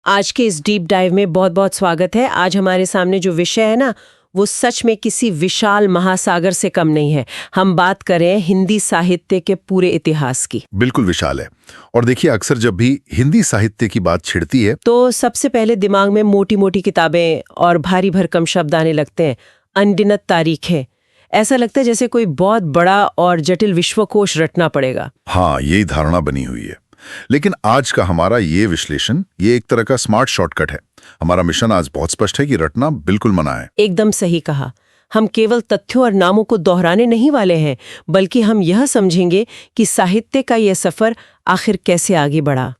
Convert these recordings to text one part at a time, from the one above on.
आज के इस डीप डाइव में बहुत बहुत स्वागत है। आज हमारे सामने जो विषय है ना, वो सच में किसी विशाल महासागर से कम नहीं है। हम बात करें हिंदी साहित्य के पूरे इतिहास की। बिल्कुल विशाल है। और देखिए, अक्सर जब भी हिंदी साहित्य की बात छिड़ती है तो सबसे पहले दिमाग में मोटी मोटी किताबें और भारी भरकम शब्द आने लगते हैं, अनगिनत तारीखें। ऐसा लगता है जैसे कोई बहुत बड़ा और जटिल विश्वकोश रटना पड़ेगा। हाँ, यही धारणा बनी हुई है। लेकिन आज का हमारा ये विश्लेषण ये एक तरह का स्मार्ट शॉर्टकट है। हमारा मिशन आज बहुत स्पष्ट है कि रटना बिल्कुल मना है। एकदम सही कहा। हम केवल तथ्यों और नामों को दोहराने नहीं वाले हैं, बल्कि हम यह समझेंगे कि साहित्य का यह सफर आखिर कैसे आगे बढ़ा।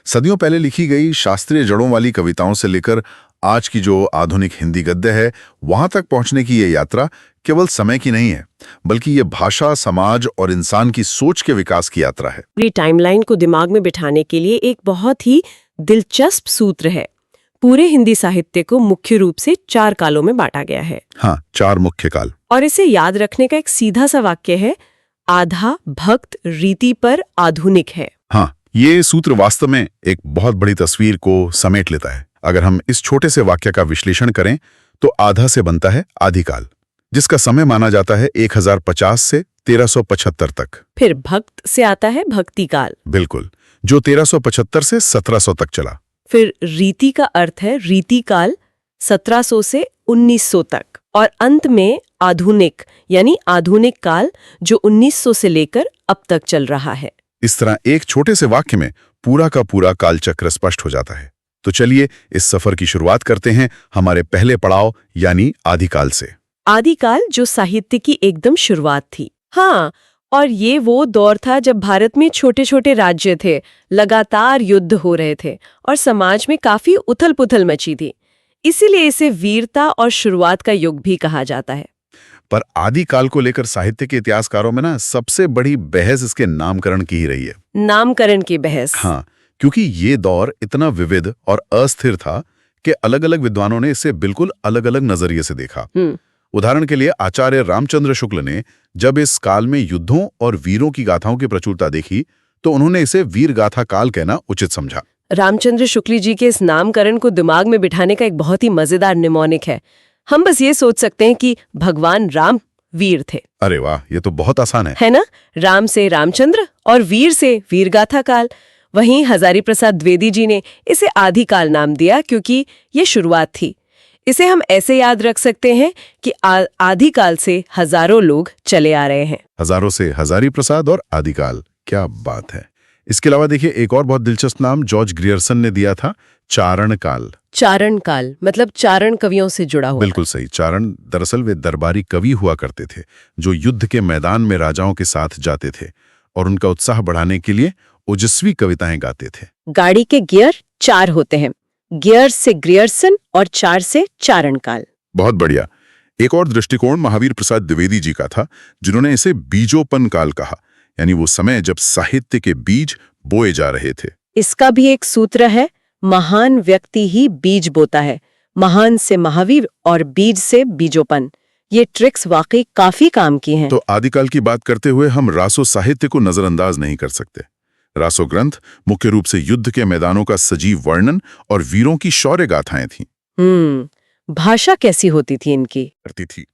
सदियों पहले लिखी गई शास्त्रीय जड़ों वाली कविताओं से लेकर आज की जो आधुनिक हिंदी गद्य है, वहां तक पहुंचने की ये यात्रा केवल समय की नहीं है, बल्कि ये भाषा, समाज और इंसान की सोच के विकास की यात्रा है। पूरी टाइमलाइन को दिमाग में बिठाने के लिए एक बहुत ही दिलचस्प सूत्र है। पूरे हिंदी साहित्य को मुख्य रूप से 4 कालों में बांटा गया है। हाँ, 4 मुख्य काल। और इसे याद रखने का एक सीधा सा वाक्य है, आधा भक्त रीति पर आधुनिक है। हाँ, ये सूत्र वास्तव में एक बहुत बड़ी तस्वीर को समेट लेता है। अगर हम इस छोटे से वाक्य का विश्लेषण करें तो आधा से बनता है आदिकाल, जिसका समय माना जाता है 1050 से 1375 तक। फिर भक्त से आता है भक्ति काल। बिल्कुल, जो 1375 से 1700 तक चला। फिर रीति का अर्थ है रीति काल, 1700 से 1900 तक। और अंत में आधुनिक यानी आधुनिक काल, जो 1900 से लेकर अब तक चल रहा है। इस तरह एक छोटे से वाक्य में पूरा का पूरा कालचक्र स्पष्ट हो जाता है। तो चलिए इस सफर की शुरुआत करते हैं हमारे पहले पड़ाव यानी आदिकाल से। आदिकाल जो साहित्य की एकदम शुरुआत थी। हाँ, और ये वो दौर था जब भारत में छोटे छोटे राज्य थे, लगातार युद्ध हो रहे थे और समाज में काफी उथल-पुथल मची थी। इसीलिए इसे वीरता और शुरुआत का युग भी कहा जाता है। पर आदिकाल को लेकर साहित्य के इतिहासकारों में ना सबसे बड़ी बहस इसके नामकरण की ही रही है। नामकरण की बहस। हाँ, क्योंकि ये दौर इतना विविध और अस्थिर था कि अलग-अलग विद्वानों ने इसे बिल्कुल अलग-अलग नजरिए से देखा। उदाहरण के लिए आचार्य रामचंद्र शुक्ल ने जब इस काल में युद्धों और वीरों की गाथाओं की प्रचुरता देखी तो उन्होंने इसे वीर गाथा काल कहना उचित समझा। रामचंद्र शुक्ल जी के इस नामकरण को दिमाग में बिठाने का एक बहुत ही मजेदार निमोनिक है। हम बस ये सोच सकते हैं कि भगवान राम वीर थे। अरे वाह, ये तो बहुत आसान है ना? राम से रामचंद्र और वीर से वीर गाथा काल। वहीं हजारी प्रसाद द्विवेदी जी ने इसे आदिकाल नाम दिया क्योंकि ये शुरुआत थी। इसे हम ऐसे याद रख सकते हैं कि आदिकाल से हजारों लोग चले आ रहे हैं। हजारों से हजारी प्रसाद और आदिकाल, क्या बात है। इसके अलावा देखिए एक और बहुत दिलचस्प नाम जॉर्ज ग्रियर्सन ने दिया था, चारण काल। चारण काल मतलब चारण कवियों से जुड़ा हुआ। बिल्कुल सही। चारण दरअसल वे दरबारी कवि हुआ करते थे जो युद्ध के मैदान में राजाओं के साथ जाते थे और उनका उत्साह बढ़ाने के लिए ओजस्वी कविताएं गाते थे। गाड़ी के गियर 4 होते हैं, गियर से ग्रियर्सन और 4 से चारण काल। बहुत बढ़िया। एक और दृष्टिकोण महावीर प्रसाद द्विवेदी जी का था, जिन्होंने इसे बीजोपन काल कहा, यानी वो समय जब साहित्य के बीज बोए जा रहे थे। इसका भी एक सूत्र है, महान व्यक्ति ही बीज बोता है। महान से महावीर और बीज से बीजोपन। ये ट्रिक्स वाकई काफी काम की हैं। तो आदिकाल की बात करते हुए हम रासो साहित्य को नजरअंदाज नहीं कर सकते। रासो ग्रंथ मुख्य रूप से युद्ध के मैदानों का सजीव वर्णन और वीरों की शौर्य गाथाएं थीं। भाषा कैसी होती थी इनकी? करती थी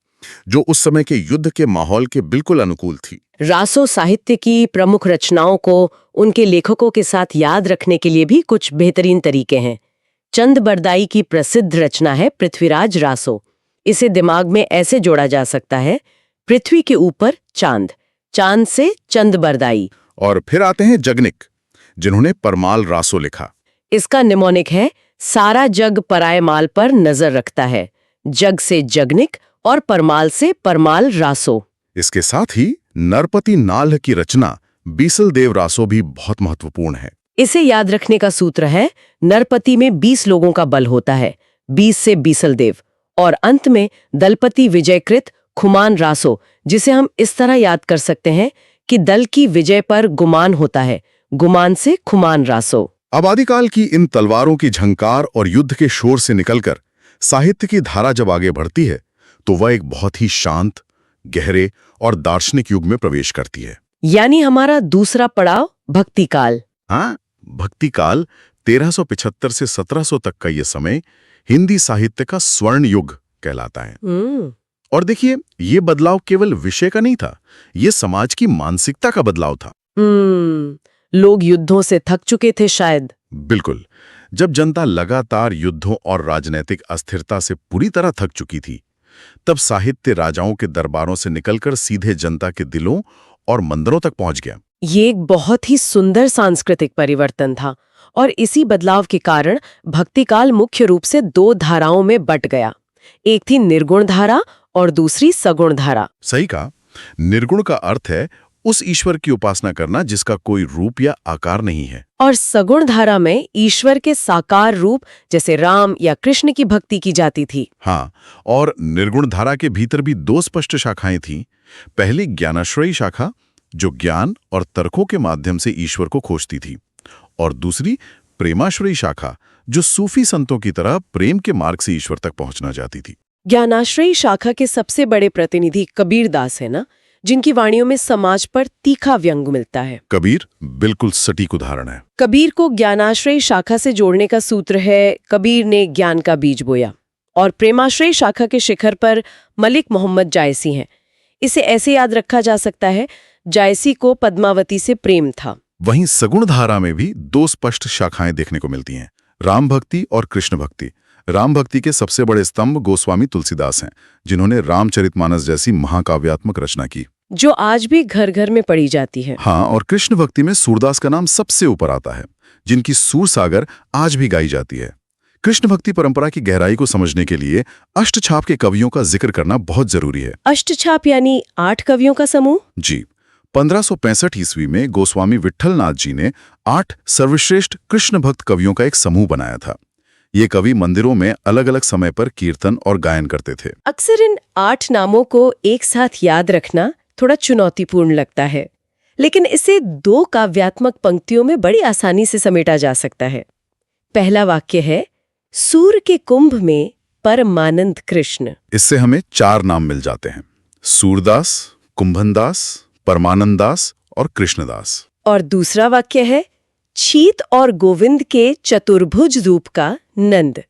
जो उस समय के युद्ध के माहौल के बिल्कुल अनुकूल थी। रासो साहित्य की प्रमुख रचनाओं को उनके लेखकों के साथ याद रखने के लिए भी कुछ बेहतरीन तरीके हैं। चंद बरदाई की प्रसिद्ध रचना है पृथ्वीराज रासो। इसे दिमाग में ऐसे जोड़ा जा सकता है, पृथ्वी के ऊपर चांद, चांद से चंद बरदाई। और फिर आते हैं जगनिक, जिन्होंने परमाल रासो लिखा। इसका निमोनिक है, सारा जग पराय माल पर नजर रखता है। जग से जगनिक और परमाल से परमाल रासो। इसके साथ ही नरपति नाल्ह की रचना बीसल देव रासो भी बहुत महत्वपूर्ण है। इसे याद रखने का सूत्र है, नरपति में 20 लोगों का बल होता है, 20 से बीसल देव, और अंत में दलपति विजयकृत खुमान रासो, जिसे हम इस तरह याद कर सकते हैं कि दल की विजय पर गुमान होता है, गुमान से खुमान रासो। अब आदिकाल की इन तलवारों की झंकार और युद्ध के शोर से निकलकर साहित्य की धारा जब आगे बढ़ती है तो वह एक बहुत ही शांत, गहरे और दार्शनिक युग में प्रवेश करती है। यानी हमारा दूसरा पड़ाव भक्ति काल। हाँ, भक्ति काल 1375 से 1700 तक का ये समय हिंदी साहित्य का स्वर्ण युग कहलाता है। और देखिए, ये बदलाव केवल विषय का नहीं था, ये समाज की मानसिकता का बदलाव था। लोग युद्धों से थक चुके थे शायद। बिल्कुल। जब जनता लगातार युद्धों और राजनीतिक अस्थिरता से पूरी तरह थक चुकी थी, तब साहित्य राजाओं के दरबारों से निकलकर सीधे जनता के दिलों और मंदिरों तक पहुंच गया। ये एक बहुत ही सुंदर सांस्कृतिक परिवर्तन था और इसी बदलाव के कारण भक्तिकाल मुख्य रूप से दो धाराओं में बट गया। एक थी निर्गुण धारा और दूसरी सगुण धारा। सही कहा। निर्गुण का अर्थ है उस ईश्वर की उपासना करना जिसका कोई रूप या आकार नहीं है। और सगुण धारा में ईश्वर के साकार रूप जैसे राम या कृष्ण की भक्ति की जाती थी। हाँ, और निर्गुण धारा के भीतर भी दो स्पष्ट शाखाएं थीं। पहली ज्ञानाश्रयी शाखा, जो ज्ञान और तर्कों के माध्यम से ईश्वर को खोजती थी, और दूसरी प्रेमाश्रयी शाखा, जो सूफी संतों की तरह प्रेम के मार्ग से ईश्वर तक पहुंचना चाहती थी। ज्ञानाश्रयी शाखा के सबसे बड़े प्रतिनिधि कबीर दास है ना, जिनकी वाणियों में समाज पर तीखा व्यंग मिलता है। कबीर बिल्कुल सटीक उदाहरण है। कबीर को ज्ञानाश्रयी शाखा से जोड़ने का सूत्र है कबीर ने ज्ञान का बीज बोया। और प्रेमाश्रयी शाखा के शिखर पर मलिक मोहम्मद जायसी हैं। इसे ऐसे याद रखा जा सकता है, जायसी को पद्मावती से प्रेम था। वहीं सगुण धारा में भी दो स्पष्ट शाखाएं देखने को मिलती हैं, राम भक्ति और कृष्ण भक्ति। राम भक्ति के सबसे बड़े स्तंभ गोस्वामी तुलसीदास हैं, जिन्होंने रामचरितमानस जैसी महाकाव्यात्मक रचना की, जो आज भी घर घर में पढ़ी जाती है। हाँ, और कृष्ण भक्ति में सूरदास का नाम सबसे ऊपर आता है, जिनकी सूर सागर आज भी गाई जाती है। कृष्ण भक्ति परंपरा की गहराई को समझने के लिए अष्टछाप के कवियों का जिक्र करना बहुत जरूरी है। अष्टछाप यानी 8 कवियों का समूह? जी। 1565 ईस्वी में गोस्वामी विट्ठलनाथ जी ने 8 सर्वश्रेष्ठ कृष्ण भक्त कवियों का एक समूह बनाया था। ये कवि मंदिरों में अलग अलग समय पर कीर्तन और गायन करते थे। अक्सर इन 8 नामों को एक साथ याद रखना थोड़ा चुनौतीपूर्ण लगता है, लेकिन इसे 2 काव्यात्मक पंक्तियों में बड़ी आसानी से समेटा जा सकता है। पहला वाक्य है, सूर के कुंभ में परमानंद कृष्ण। इससे हमें 4 नाम मिल जाते हैं, सूरदास, कुंभनदास, परमानंदास और कृष्णदास। और दूसरा वाक्य है, छीत और गोविंद के चतुर्भुज रूप का नंद।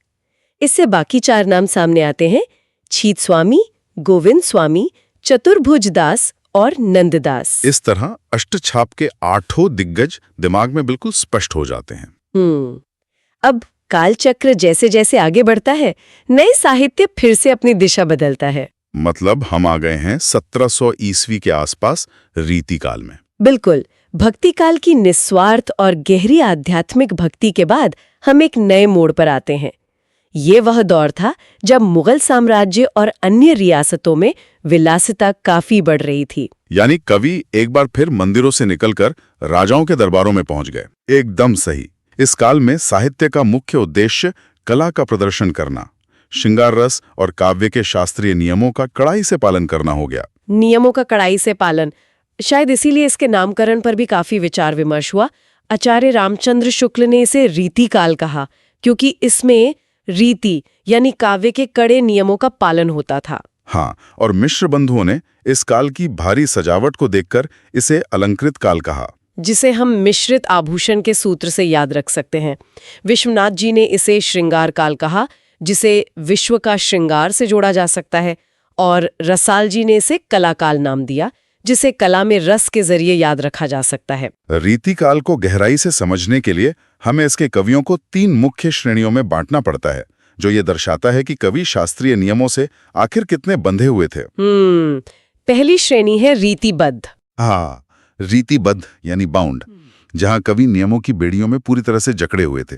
इससे बाकी 4 नाम सामने आते हैं, छीत स्वामी, गोविंद स्वामी, चतुर्भुज दास और नंददास। इस तरह अष्टछाप के 8 दिग्गज दिमाग में बिल्कुल स्पष्ट हो जाते हैं। अब कालचक्र जैसे जैसे आगे बढ़ता है, नए साहित्य फिर से अपनी दिशा बदलता है। मतलब हम आ गए हैं 1700 ईस्वी के आसपास रीति काल में। बिल्कुल। भक्ति काल की निस्वार्थ और गहरी आध्यात्मिक भक्ति के बाद हम एक नए मोड़ पर आते हैं। ये वह दौर था जब मुगल साम्राज्य और अन्य रियासतों में विलासिता काफी बढ़ रही थी। यानी कवि एक बार फिर मंदिरों से निकलकर राजाओं के दरबारों में पहुंच गए। एकदम सही। इस काल में साहित्य का मुख्य उद्देश्य कला का प्रदर्शन करना, श्रृंगार रस और काव्य के शास्त्रीय नियमों का कड़ाई से पालन करना हो गया। नियमों का कड़ाई से पालन, शायद इसीलिए इसके नामकरण पर भी काफी विचार विमर्श हुआ। आचार्य रामचंद्र शुक्ल ने इसे रीति काल कहा, क्योंकि इसमें रीति यानी काव्य के कड़े नियमों का पालन होता था। हाँ, और मिश्र बंधुओं ने इस काल की भारी सजावट को देखकर इसे अलंकृत काल कहा, जिसे हम मिश्रित आभूषण के सूत्र से याद रख सकते हैं। विश्वनाथ जी ने इसे श्रृंगार काल कहा, जिसे विश्व का श्रृंगार से जोड़ा जा सकता है, और रसाल जी ने इसे कला काल नाम दिया, जिसे कला में रस के जरिए याद रखा जा सकता है। रीति काल को गहराई से समझने के लिए हमें इसके कवियों को 3 मुख्य श्रेणियों में बांटना पड़ता है, जो ये दर्शाता है कि कवि शास्त्रीय नियमों से आखिर कितने बंधे हुए थे। पहली श्रेणी है रीतिबद्ध। हाँ, रीतिबद्ध यानी बाउंड, जहां कवि नियमों की बेड़ियों में पूरी तरह से जकड़े हुए थे।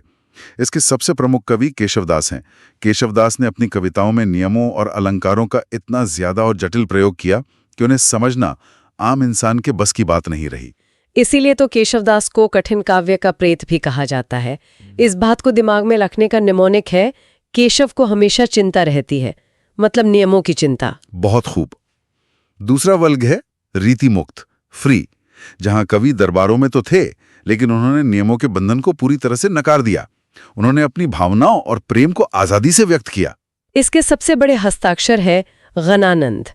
इसके सबसे प्रमुख कवि केशवदास हैं। केशवदास ने अपनी कविताओं में नियमों और अलंकारों का इतना ज्यादा और जटिल प्रयोग किया कि उन्हें समझना आम इंसान के बस की बात नहीं रही। इसीलिए तो केशवदास को कठिन काव्य का प्रेत भी कहा जाता है। इस बात को दिमाग में रखने का निमोनिक है, केशव को हमेशा चिंता रहती है, मतलब नियमों की चिंता। बहुत खूब। दूसरा वर्ग है रीति मुक्त, फ्री, जहां कवि दरबारों में तो थे, लेकिन उन्होंने नियमों के बंधन को पूरी तरह से नकार दिया। उन्होंने अपनी भावनाओं और प्रेम को आजादी से व्यक्त किया। इसके सबसे बड़े हस्ताक्षर है गणानंद,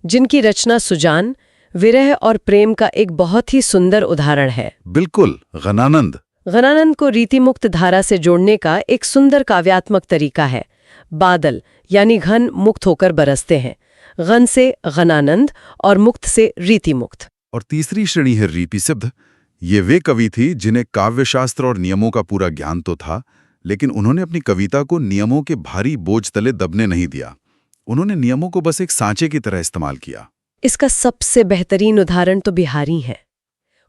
जिनकी रचना सुजान, विरह और प्रेम का एक बहुत ही सुंदर उदाहरण है। बिल्कुल, गणानंद गणानंद को रीतिमुक्त धारा से जोड़ने का एक सुंदर काव्यात्मक तरीका है। बादल यानी घन मुक्त होकर बरसते हैं, गन से गणानंद और मुक्त से रीतिमुक्त। और तीसरी श्रेणी है रीतिसिद्ध। ये वे कवि थी जिन्हें काव्यशास्त्र और नियमों का पूरा ज्ञान तो था, लेकिन उन्होंने अपनी कविता को नियमों के भारी बोझ तले दबने नहीं दिया। उन्होंने नियमों को बस एक सांचे की तरह इस्तेमाल किया। इसका सबसे बेहतरीन उदाहरण तो बिहारी है।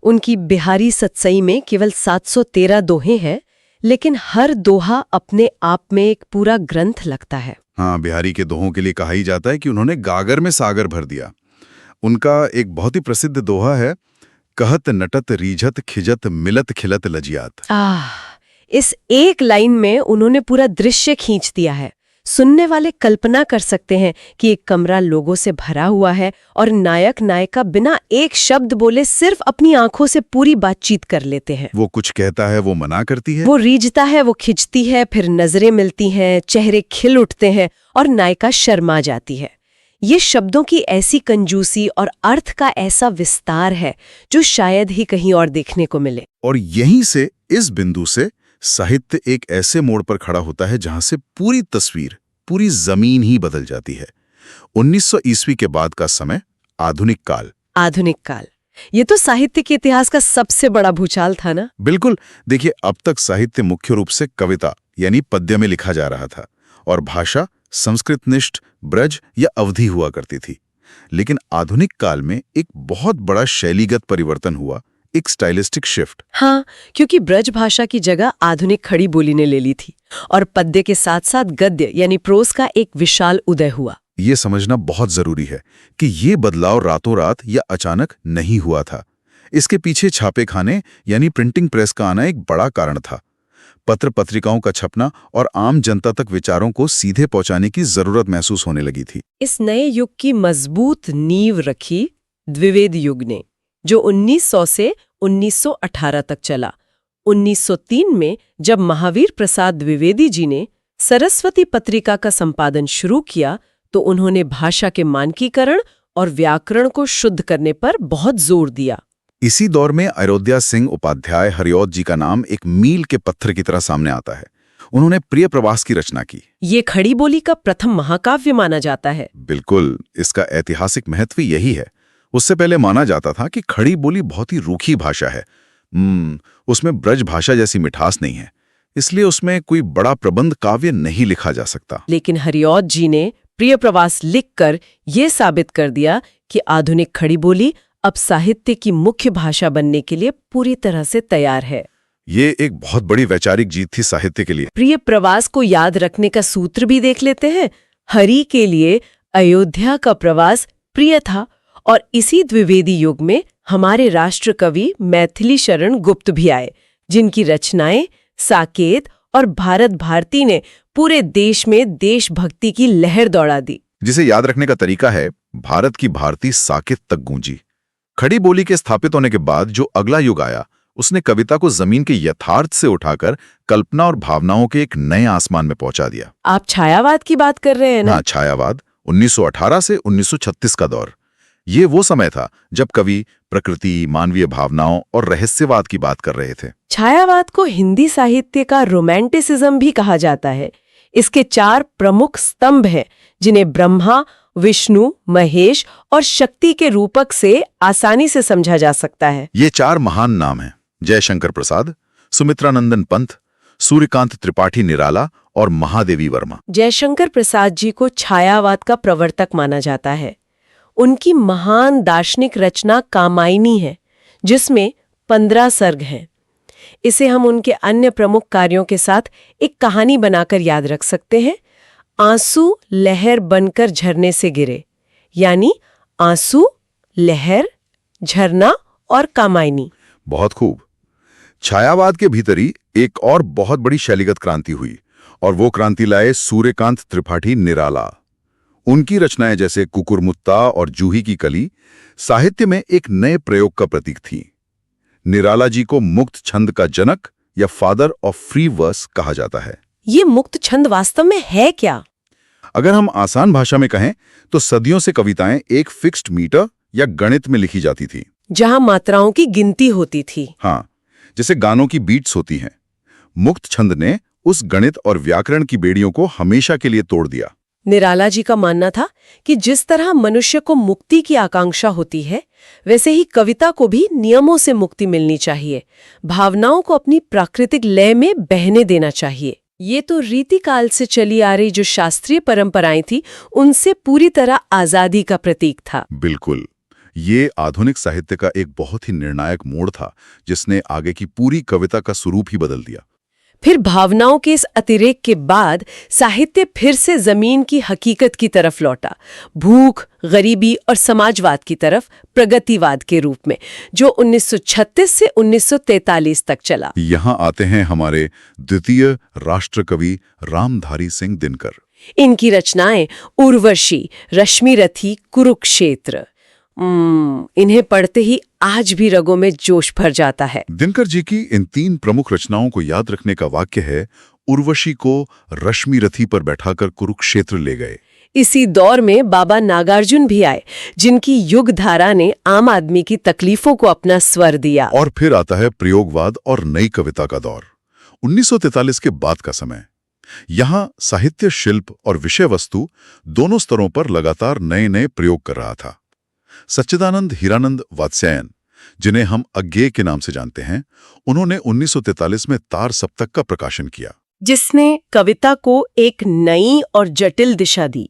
उनकी बिहारी सतसई में केवल 713 दोहे हैं, लेकिन हर दोहा अपने आप में एक पूरा ग्रंथ लगता है। हाँ, बिहारी के दोहों के लिए कहा ही जाता है कि उन्होंने गागर में सागर भर दिया। उनका एक बहुत ही प्रसिद्ध दोहा है, कहत नटत रीझत खिजत मिलत खिलत लजियात। इस एक लाइन में उन्होंने पूरा दृश्य खींच दिया है। सुनने वाले कल्पना कर सकते हैं कि एक कमरा लोगों से भरा हुआ है और नायक नायिका बिना एक शब्द बोले सिर्फ अपनी आंखों से पूरी बातचीत कर लेते हैं। वो कुछ कहता है, वो मना करती है, वो रीझता है, वो खिंचती है, फिर नजरें मिलती हैं, चेहरे खिल उठते हैं और नायिका शर्मा जाती है। ये शब्दों की ऐसी कंजूसी और अर्थ का ऐसा विस्तार है जो शायद ही कहीं और देखने को मिले। और यहीं से, इस बिंदु से साहित्य एक ऐसे मोड़ पर खड़ा होता है जहां से पूरी तस्वीर, पूरी जमीन ही बदल जाती है। 1900 ईस्वी के बाद का समय, आधुनिक काल। आधुनिक काल, ये तो साहित्य के इतिहास का सबसे बड़ा भूचाल था ना? बिल्कुल। देखिए, अब तक साहित्य मुख्य रूप से कविता यानी पद्य में लिखा जा रहा था और भाषा संस्कृतनिष्ठ, ब्रज या अवधि हुआ करती थी। लेकिन आधुनिक काल में एक बहुत बड़ा शैलीगत परिवर्तन हुआ, एक स्टाइलिस्टिक शिफ्ट। हाँ, क्योंकि ब्रज भाषा की जगह आधुनिक खड़ी बोली ने ले ली थी और पद्य के साथ साथ गद्य यानी प्रोस का एक विशाल उदय हुआ। ये समझना बहुत जरूरी है कि ये बदलाव रातों रात या अचानक नहीं हुआ था। इसके पीछे छापेखाने यानी प्रिंटिंग प्रेस का आना एक बड़ा कारण था। पत्र पत्रिकाओं का छपना और आम जनता तक विचारों को सीधे पहुंचाने की जरूरत महसूस होने लगी थी। इस नए युग की मजबूत नींव रखी द्विवेद युग ने, जो 1900 से 1918 तक चला। 1903 में जब महावीर प्रसाद द्विवेदी जी ने सरस्वती पत्रिका का संपादन शुरू किया, तो उन्होंने भाषा के मानकीकरण और व्याकरण को शुद्ध करने पर बहुत जोर दिया। इसी दौर में अयोध्या सिंह उपाध्याय हरिऔध जी का नाम एक मील के पत्थर की तरह सामने आता है। उन्होंने प्रिय प्रवास की रचना की। ये खड़ी बोली का प्रथम महाकाव्य माना जाता है। बिल्कुल, इसका ऐतिहासिक महत्व यही है। उससे पहले माना जाता था कि खड़ी बोली बहुत ही रूखी भाषा है, उसमें ब्रज भाषा जैसी मिठास नहीं है, इसलिए उसमें कोई बड़ा प्रबंध काव्य नहीं लिखा जा सकता। लेकिन हरिऔध जी ने प्रिय प्रवास लिखकर ये साबित कर दिया कि आधुनिक खड़ी बोली अब साहित्य की मुख्य भाषा बनने के लिए पूरी तरह से तैयार है। ये एक बहुत बड़ी वैचारिक जीत थी साहित्य के लिए। प्रिय प्रवास को याद रखने का सूत्र भी देख लेते हैं। हरि के लिए अयोध्या का प्रवास प्रिय था और इसी द्विवेदी युग में हमारे राष्ट्र कवि मैथिली शरण गुप्त भी आए, जिनकी रचनाएं साकेत और भारत भारती ने पूरे देश में देशभक्ति की लहर दौड़ा दी। जिसे याद रखने का तरीका है, भारत की भारती साकेत तक गूंजी। खड़ी बोली के स्थापित होने के बाद जो अगला युग आया, उसने कविता को जमीन के यथार्थ से उठाकर कल्पना और भावनाओं के एक नए आसमान में पहुंचा दिया। आप छायावाद की बात कर रहे हैं ना? हाँ, छायावाद। 1918 से 1936 का दौर। ये वो समय था जब कवि प्रकृति, मानवीय भावनाओं और रहस्यवाद की बात कर रहे थे। छायावाद को हिंदी साहित्य का रोमांटिसिज्म भी कहा जाता है। इसके 4 प्रमुख स्तंभ हैं, जिन्हें ब्रह्मा, विष्णु, महेश और शक्ति के रूपक से आसानी से समझा जा सकता है। ये 4 महान नाम हैं: जयशंकर प्रसाद, सुमित्रानंदन पंत, सूर्यकांत त्रिपाठी निराला और महादेवी वर्मा। जयशंकर प्रसाद जी को छायावाद का प्रवर्तक माना जाता है। उनकी महान दार्शनिक रचना कामायनी है, जिसमें 15 सर्ग हैं। इसे हम उनके अन्य प्रमुख कार्यों के साथ एक कहानी बनाकर याद रख सकते हैं। आंसू लहर बनकर झरने से गिरे, यानी आंसू, लहर, झरना और कामायनी। बहुत खूब। छायावाद के भीतर ही एक और बहुत बड़ी शैलीगत क्रांति हुई, और वो क्रांति लाए सूर्यकांत त्रिपाठी निराला। उनकी रचनाएं जैसे कुकुरमुत्ता और जूही की कली साहित्य में एक नए प्रयोग का प्रतीक थी। निराला जी को मुक्त छंद का जनक या फादर ऑफ फ्री वर्स कहा जाता है। ये मुक्त छंद वास्तव में है क्या? अगर हम आसान भाषा में कहें तो सदियों से कविताएं एक फिक्स्ड मीटर या गणित में लिखी जाती थी, जहां मात्राओं की गिनती होती थी। हाँ, जैसे गानों की बीट्स होती हैं। मुक्त छंद ने उस गणित और व्याकरण की बेड़ियों को हमेशा के लिए तोड़ दिया। निराला जी का मानना था कि जिस तरह मनुष्य को मुक्ति की आकांक्षा होती है, वैसे ही कविता को भी नियमों से मुक्ति मिलनी चाहिए, भावनाओं को अपनी प्राकृतिक लय में बहने देना चाहिए। ये तो रीतिकाल से चली आ रही जो शास्त्रीय परंपराएं थी, उनसे पूरी तरह आजादी का प्रतीक था। बिल्कुल, ये आधुनिक साहित्य का एक बहुत ही निर्णायक मोड़ था, जिसने आगे की पूरी कविता का स्वरूप ही बदल दिया। फिर भावनाओं के इस अतिरेक के बाद साहित्य फिर से जमीन की हकीकत की तरफ लौटा, भूख, गरीबी और समाजवाद की तरफ, प्रगतिवाद के रूप में, जो 1936 से 1943 तक चला। यहाँ आते हैं हमारे द्वितीय राष्ट्रकवि रामधारी सिंह दिनकर। इनकी रचनाएं उर्वशी, रश्मिरथी, कुरुक्षेत्र, इन्हें पढ़ते ही आज भी रगों में जोश भर जाता है। दिनकर जी की इन 3 प्रमुख रचनाओं को याद रखने का वाक्य है, उर्वशी को रश्मिरथी पर बैठाकर कुरुक्षेत्र ले गए। इसी दौर में बाबा नागार्जुन भी आए, जिनकी युग धारा ने आम आदमी की तकलीफों को अपना स्वर दिया। और फिर आता है प्रयोगवाद और नई कविता का दौर, 1943 के बाद का समय। यहाँ साहित्य, शिल्प और विषय वस्तु दोनों स्तरों पर लगातार नए नए प्रयोग कर रहा था। सच्चिदानंद हीरानंद वात्स्यायन, जिन्हें हम अज्ञेय के नाम से जानते हैं, उन्होंने 1943 में तार सप्तक का प्रकाशन किया, जिसने कविता को एक नई और जटिल दिशा दी।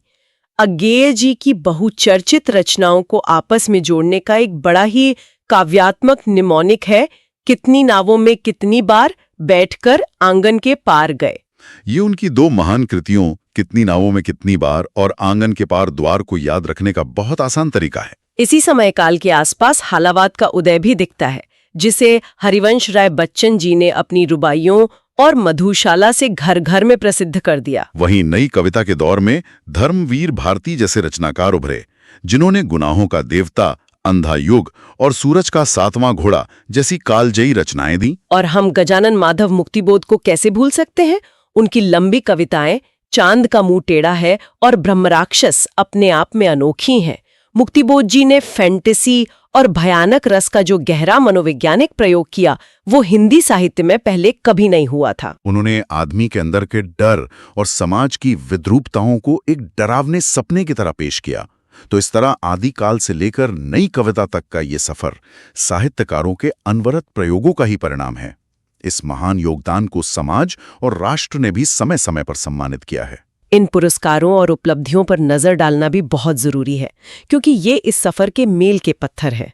अज्ञेय जी की बहुचर्चित रचनाओं को आपस में जोड़ने का एक बड़ा ही काव्यात्मक निमोनिक है, कितनी नावों में कितनी बार बैठकर आंगन के पार गए। ये उनकी 2 महान कृतियों कितनी नावों में कितनी बार और आंगन के पार द्वार को याद रखने का बहुत आसान तरीका है। इसी समय काल के आसपास हालावाद का उदय भी दिखता है, जिसे हरिवंश राय बच्चन जी ने अपनी रुबाइयों और मधुशाला से घर घर में प्रसिद्ध कर दिया। वहीं नई कविता के दौर में धर्मवीर भारती जैसे रचनाकार उभरे, जिन्होंने गुनाहों का देवता, अंधा युग और सूरज का 7वां घोड़ा जैसी कालजयी रचनाएं दी। और हम गजानन माधव मुक्तिबोध को कैसे भूल सकते हैं। उनकी लंबी कविताएं चांद का मुंह टेढ़ा है और ब्रह्मराक्षस अपने आप में अनोखी हैं। मुक्तिबोध जी ने फैंटेसी और भयानक रस का जो गहरा मनोवैज्ञानिक प्रयोग किया, वो हिंदी साहित्य में पहले कभी नहीं हुआ था। उन्होंने आदमी के अंदर के डर और समाज की विद्रूपताओं को एक डरावने सपने की तरह पेश किया। तो इस तरह आदिकाल से लेकर नई कविता तक का ये सफर साहित्यकारों के अनवरत प्रयोगों का ही परिणाम है। इस महान योगदान को समाज और राष्ट्र ने भी समय समय पर सम्मानित किया है। इन पुरस्कारों और उपलब्धियों पर नजर डालना भी बहुत जरूरी है, क्योंकि ये इस सफर के मेल के पत्थर है।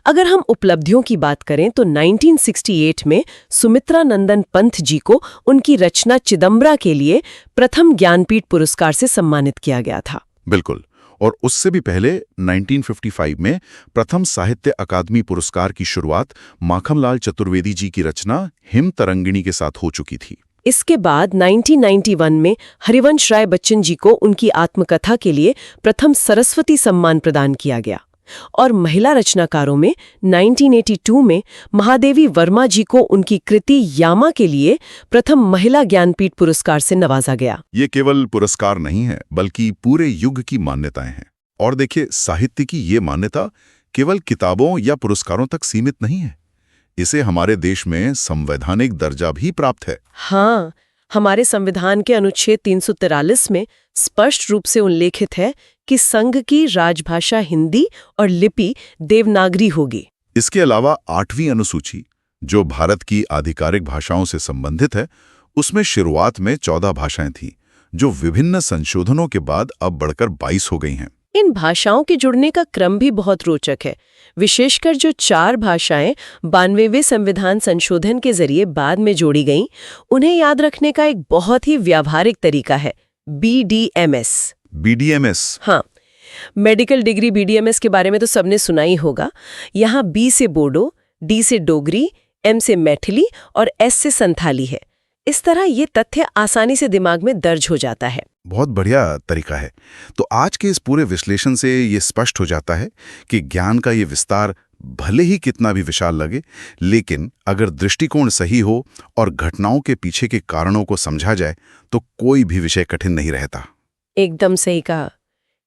अगर हम उपलब्धियों की बात करें तो 1968 में सुमित्रा नंदन पंत जी को उनकी रचना चिदंबरा के लिए प्रथम ज्ञानपीठ पुरस्कार से सम्मानित किया गया था। बिल्कुल, और उससे भी पहले 1955 में प्रथम साहित्य अकादमी पुरस्कार की शुरुआत माखनलाल चतुर्वेदी जी की रचना हिम तरंगिणी के साथ हो चुकी थी। इसके बाद 1991 में हरिवंश राय बच्चन जी को उनकी आत्मकथा के लिए प्रथम सरस्वती सम्मान प्रदान किया गया। और महिला रचनाकारों में 1982 में महादेवी वर्मा जी को उनकी कृति यामा के लिए प्रथम महिला ज्ञानपीठ पुरस्कार से नवाजा गया। ये केवल पुरस्कार नहीं है, बल्कि पूरे युग की मान्यताएं हैं। और देखिए, साहित्य की ये मान्यता केवल किताबों या पुरस्कारों तक सीमित नहीं है। इसे हमारे देश में संवैधानिक दर्जा भी प्राप्त है। हाँ, हमारे संविधान के अनुच्छेद 343 में स्पष्ट रूप से उल्लेखित है कि संघ की राजभाषा हिंदी और लिपि देवनागरी होगी। इसके अलावा 8वीं अनुसूची, जो भारत की आधिकारिक भाषाओं से संबंधित है, उसमें शुरुआत में 14 भाषाएं थीं, जो विभिन्न संशोधनों के बाद अब बढ़कर 22 हो गई हैं। इन भाषाओं के जुड़ने का क्रम भी बहुत रोचक है। विशेषकर जो 4 भाषाएं 92वें संविधान संशोधन के जरिए बाद में जोड़ी गईं, उन्हें याद रखने का एक बहुत ही व्यावहारिक तरीका है, BDMS। BDMS? हाँ, मेडिकल डिग्री BDMS के बारे में तो सबने सुना ही होगा। यहाँ B से बोडो, D से डोगरी, M से मैथिली और S से संथाली है। इस तरह ये तथ्य आसानी से दिमाग में दर्ज हो जाता है। बहुत बढ़िया तरीका है। तो आज के इस पूरे विश्लेषण से ये स्पष्ट हो जाता है कि ज्ञान का ये विस्तार भले ही कितना भी विशाल लगे, लेकिन अगर दृष्टिकोण सही हो और घटनाओं के पीछे के कारणों को समझा जाए तो कोई भी विषय कठिन नहीं रहता। एकदम सही कहा।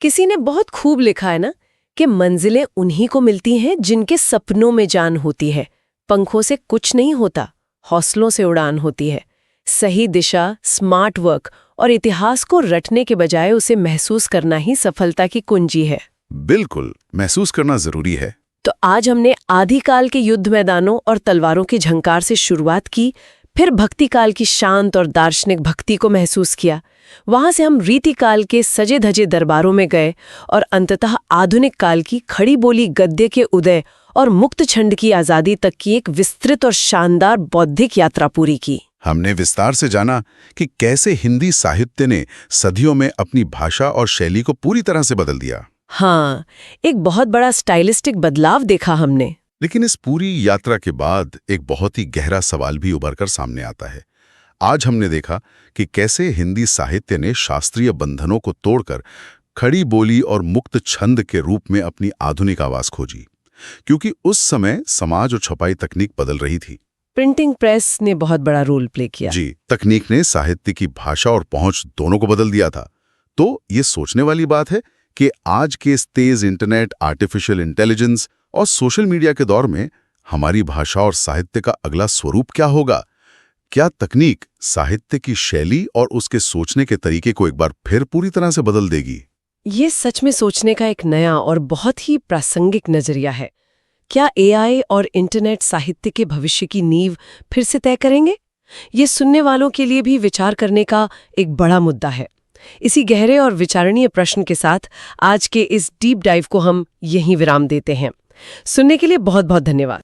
किसी ने बहुत खूब लिखा है ना कि मंजिलें उन्हीं को मिलती हैं जिनके सपनों में जान होती है, पंखों से कुछ नहीं होता, हौसलों से उड़ान होती है। सही दिशा, स्मार्ट वर्क और इतिहास को रटने के बजाय उसे महसूस करना ही सफलता की कुंजी है। बिल्कुल, महसूस करना जरूरी है। तो आज हमने आदिकाल के युद्ध मैदानों और तलवारों की झंकार से शुरुआत की, फिर भक्ति काल की शांत और दार्शनिक भक्ति को महसूस किया। वहां से हम रीतिकाल के सजे धजे दरबारों में गए और अंततः आधुनिक काल की खड़ी बोली गद्य के उदय और मुक्त छंद की आजादी तक की एक विस्तृत और शानदार बौद्धिक यात्रा पूरी की। हमने विस्तार से जाना कि कैसे हिंदी साहित्य ने सदियों में अपनी भाषा और शैली को पूरी तरह से बदल दिया। हाँ, एक बहुत बड़ा स्टाइलिस्टिक बदलाव देखा हमने। लेकिन इस पूरी यात्रा के बाद एक बहुत ही गहरा सवाल भी उभरकर सामने आता है। आज हमने देखा कि कैसे हिंदी साहित्य ने शास्त्रीय बंधनों को तोड़कर खड़ी बोली और मुक्त छंद के रूप में अपनी आधुनिक आवाज खोजी, क्योंकि उस समय समाज और छपाई तकनीक बदल रही थी। प्रिंटिंग प्रेस ने बहुत बड़ा रोल प्ले किया। जी, तकनीक ने साहित्य की भाषा और पहुंच दोनों को बदल दिया था। तो ये सोचने वाली बात है कि आज के इस तेज इंटरनेट, आर्टिफिशियल इंटेलिजेंस और सोशल मीडिया के दौर में हमारी भाषा और साहित्य का अगला स्वरूप क्या होगा? क्या तकनीक साहित्य की शैली और उसके सोचने के तरीके को एक बार फिर पूरी तरह से बदल देगी? ये सच में सोचने का एक नया और बहुत ही प्रासंगिक नजरिया है। क्या एआई और इंटरनेट साहित्य के भविष्य की नींव फिर से तय करेंगे? ये सुनने वालों के लिए भी विचार करने का एक बड़ा मुद्दा है। इसी गहरे और विचारणीय प्रश्न के साथ आज के इस डीप डाइव को हम यहीं विराम देते हैं। सुनने के लिए बहुत बहुत धन्यवाद।